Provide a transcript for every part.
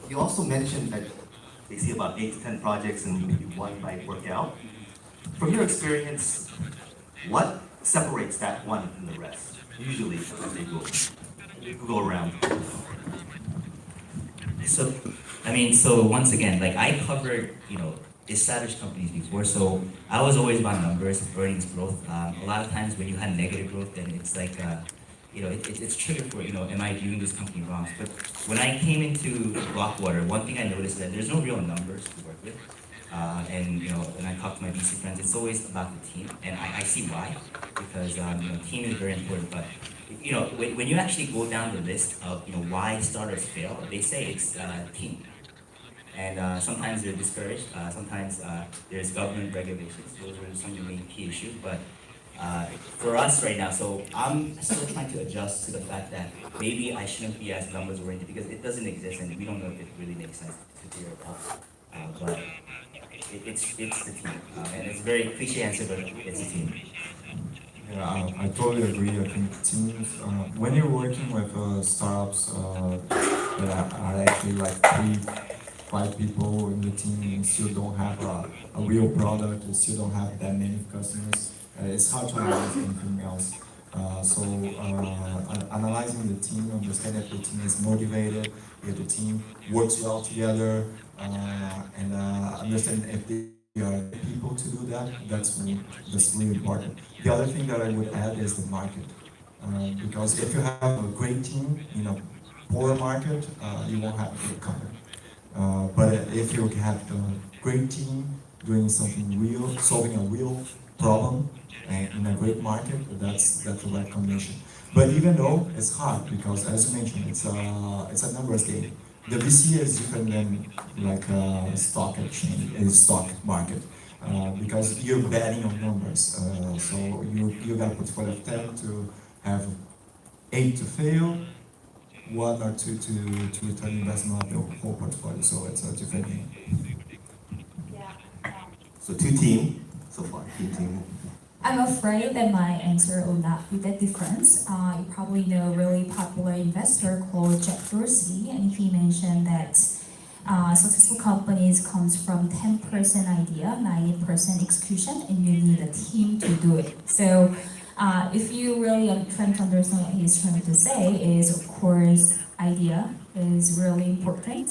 You also mentioned that they see about 8 to 10 projects and maybe one might work out. From your experience, what separates that one from the rest? Usually, as they go around. So, I mean, so once again, like I covered, established companies before, so I was always about numbers, earnings growth. A lot of times when you have negative growth, then it's like, it's triggered for, am I viewing this company wrong? But when I came into Blockwater, one thing I noticed is that there's no real numbers to work with. And when I talk to my VC friends, it's always about the team, and I see why, because team is very important. But when you actually go down the list of why startups fail, they say it's team, and sometimes they're discouraged. Sometimes there's government regulations. Those are some of the main key issues. But for us right now, so I'm still trying to adjust to the fact that maybe I shouldn't be as numbers oriented because it doesn't exist, and we don't know if it really makes sense to figure it out. But it's the team, and it's a very cliche answer, but it's a team. Yeah, I totally agree. I think teams, when you're working with startups that are actually like 5 people in the team and still don't have a real product, and still don't have that many customers, it's hard to analyze anything else. Analyzing the team, understand if the team is motivated, if the team works well together, and understand if they are people to do that, that's really important. The other thing that I would add is the market. Because if you have a great team in a poor market, you won't have a good company. But if you have a great team doing something real, solving a real problem in a great market, that's the right combination. But even though it's hard, because as you mentioned, it's a numbers game. The VC is different than like a stock exchange, a stock market, because you're betting on numbers. So you got a portfolio of 10 to have 8 to fail, 1 or 2 to return investment of the whole portfolio. So it's a different game. Yeah. So 2 team so far, team. I'm afraid that my answer will not be that different. You probably know a really popular investor called Jack Dorsey, and he mentioned that successful companies comes from 10% idea, 90% execution, and you need a team to do it. So if you really are trying to understand what he's trying to say is, of course, idea is really important.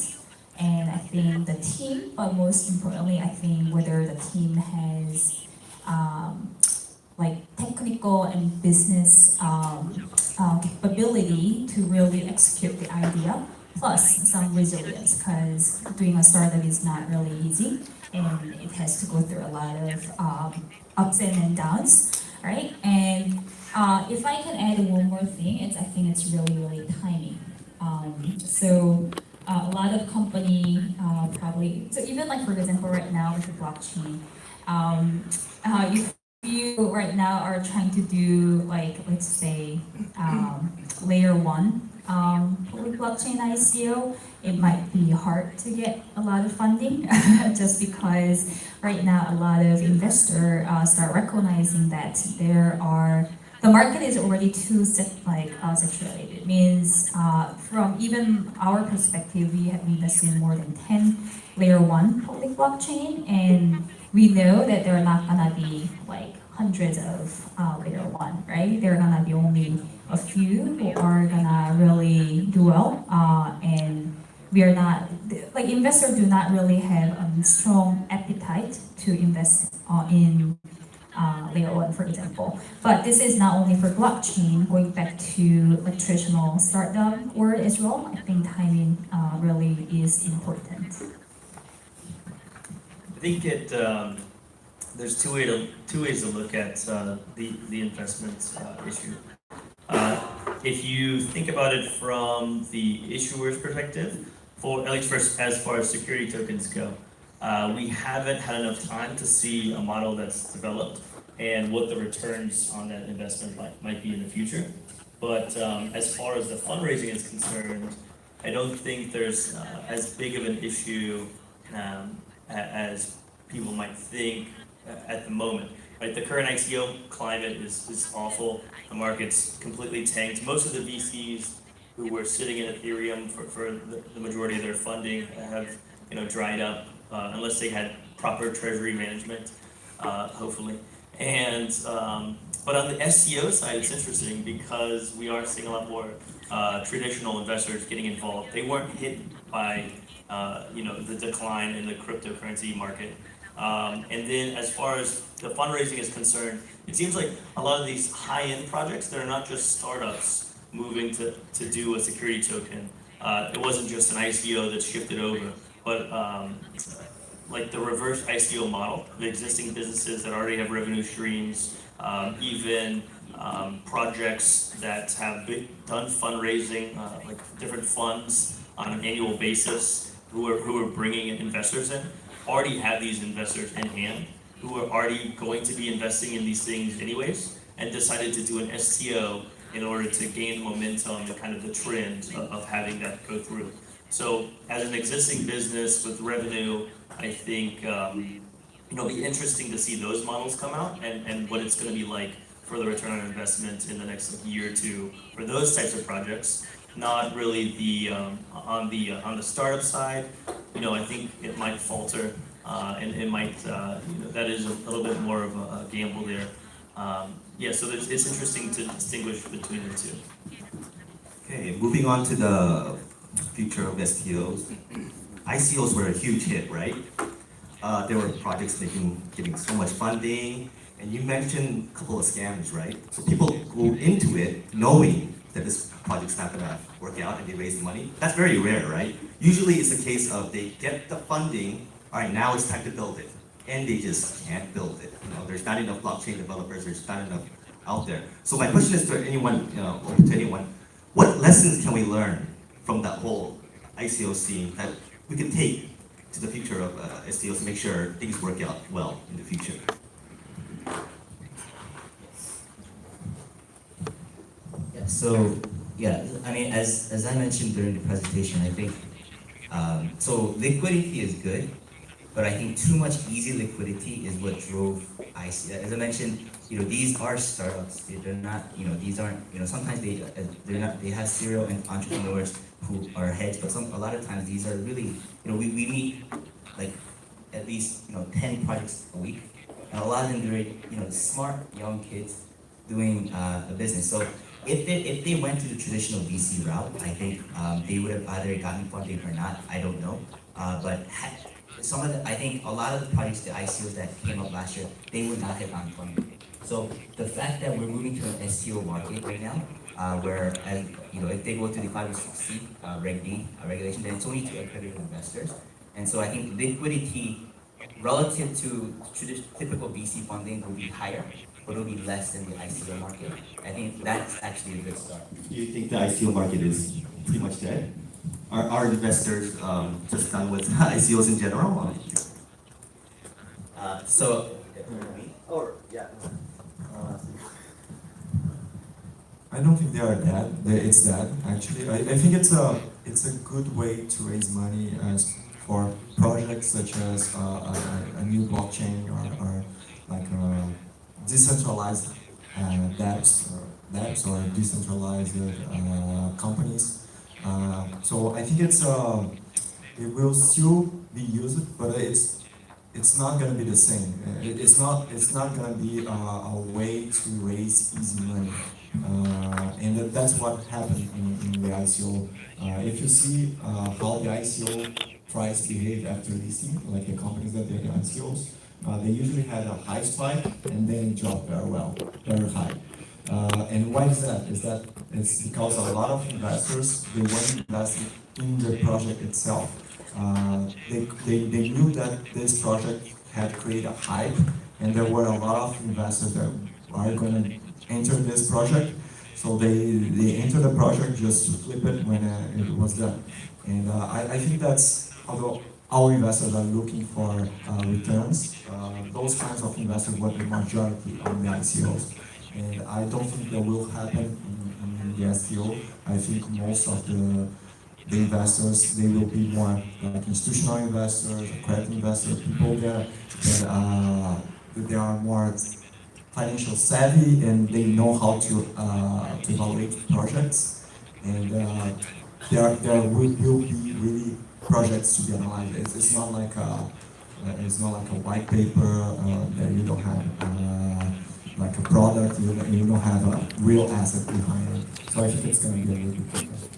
And I think the team, but most importantly, I think whether the team has like technical and business capability to really execute the idea, plus some resilience, because doing a startup is not really easy, and it has to go through a lot of ups and downs, right? And if I can add one more thing, I think it's really timing. So a lot of company probably, so even like for example right now with the blockchain, if you right now are trying to do like let's say layer one public blockchain ICO, it might be hard to get a lot of funding just because right now a lot of investors start recognizing that the market is already too saturated. It means from even our perspective, we have invested in more than 10 layer one public blockchain, and we know that there are not gonna be like hundreds of layer one, right? There are gonna be only a few who are gonna really do well, and we are not like investors do not really have a strong appetite to invest in layer one, for example. But this is not only for blockchain. Going back to like traditional startup world as well, I think timing really is important. I think there's two ways to look at the investment issue. If you think about it from the issuer's perspective, at least as far as security tokens go, we haven't had enough time to see a model that's developed and what the returns on that investment might be in the future. But as far as the fundraising is concerned, I don't think there's as big of an issue as people might think at the moment. Right, the current ICO climate is awful. The market's completely tanked. Most of the VCs who were sitting in Ethereum for the majority of their funding have dried up unless they had proper treasury management, hopefully. And but on the SEO side, it's interesting because we are seeing a lot more traditional investors getting involved. They weren't hit by the decline in the cryptocurrency market. And then as far as the fundraising is concerned, it seems like a lot of these high-end projects, they're not just startups moving to do a security token. It wasn't just an ICO that shifted over, but like the reverse ICO model, the existing businesses that already have revenue streams, even projects that have done fundraising, like different funds on an annual basis, who are bringing in investors in, already have these investors in hand, who are already going to be investing in these things anyways, and decided to do an STO in order to gain momentum and kind of the trend of having that go through. So as an existing business with revenue, I think it'll be interesting to see those models come out and what it's going to be like for the return on investment in the next year or two for those types of projects. Not really the on the startup side. I think it might falter and it might that is a little bit more of a gamble there. So it's interesting to distinguish between the two. Okay, moving on to the future of STOs. ICOs were a huge hit, right? There were projects getting so much funding, and you mentioned a couple of scams, right? So people go into it knowing that this project's not gonna work out and they raise the money. That's very rare, right? Usually it's a case of they get the funding, all right, now it's time to build it. And they just can't build it. There's not enough blockchain developers, there's not enough out there. So my question is to anyone, open to anyone, what lessons can we learn from that whole ICO scene that we can take to the future of STOs to make sure things work out well in the future? I mean, as I mentioned during the presentation, I think so liquidity is good, but I think too much easy liquidity is what drove ICO. As I mentioned, these are startups. They're not, these aren't, sometimes they have serial entrepreneurs who are heads, but a lot of times these are really, we meet like at least 10 projects a week, and a lot of them they're smart young kids doing a business. So if they went to the traditional VC route, I think they would have either gotten funding or not. I don't know, but I think a lot of the projects, the ICOs that came up last year, they would not have gotten funding. So the fact that we're moving to an STO market right now, where if they go to the 506C Reg D regulation, then it's only to accredited investors. And so I think liquidity relative to typical VC funding will be higher, but it'll be less than the ICO market. I think that's actually a good start. Do you think the ICO market is pretty much dead? Are investors just done with ICOs in general? I don't think they are dead. It's dead actually. I think it's a good way to raise money for projects such as a new blockchain or like decentralized dApps or decentralized companies. So I think it will still be used, but it's not gonna be the same. It's not gonna be a way to raise easy money. And that's what happened in the ICO. If you see how the ICO price behaved after listing, like the companies that did the ICOs, they usually had a high spike and then it dropped very high. And why is that? It's because a lot of investors, they weren't investing in the project itself. They knew that this project had created a hype, and there were a lot of investors that are going to enter this project. So they enter the project just to flip it when it was done. And I think that's, although our investors are looking for returns, those kinds of investors were the majority on the ICOs. And I don't think that will happen in the STO. I think most of the investors, they will be more like institutional investors, credit investors, people that they are more financial savvy and they know how to evaluate projects. and there will be really projects to be analyzed. It's not like a white paper that you don't have like a product, you don't have a real asset behind it. So I think it's going to be a really big difference.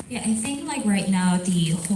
Yeah, I think like right now the whole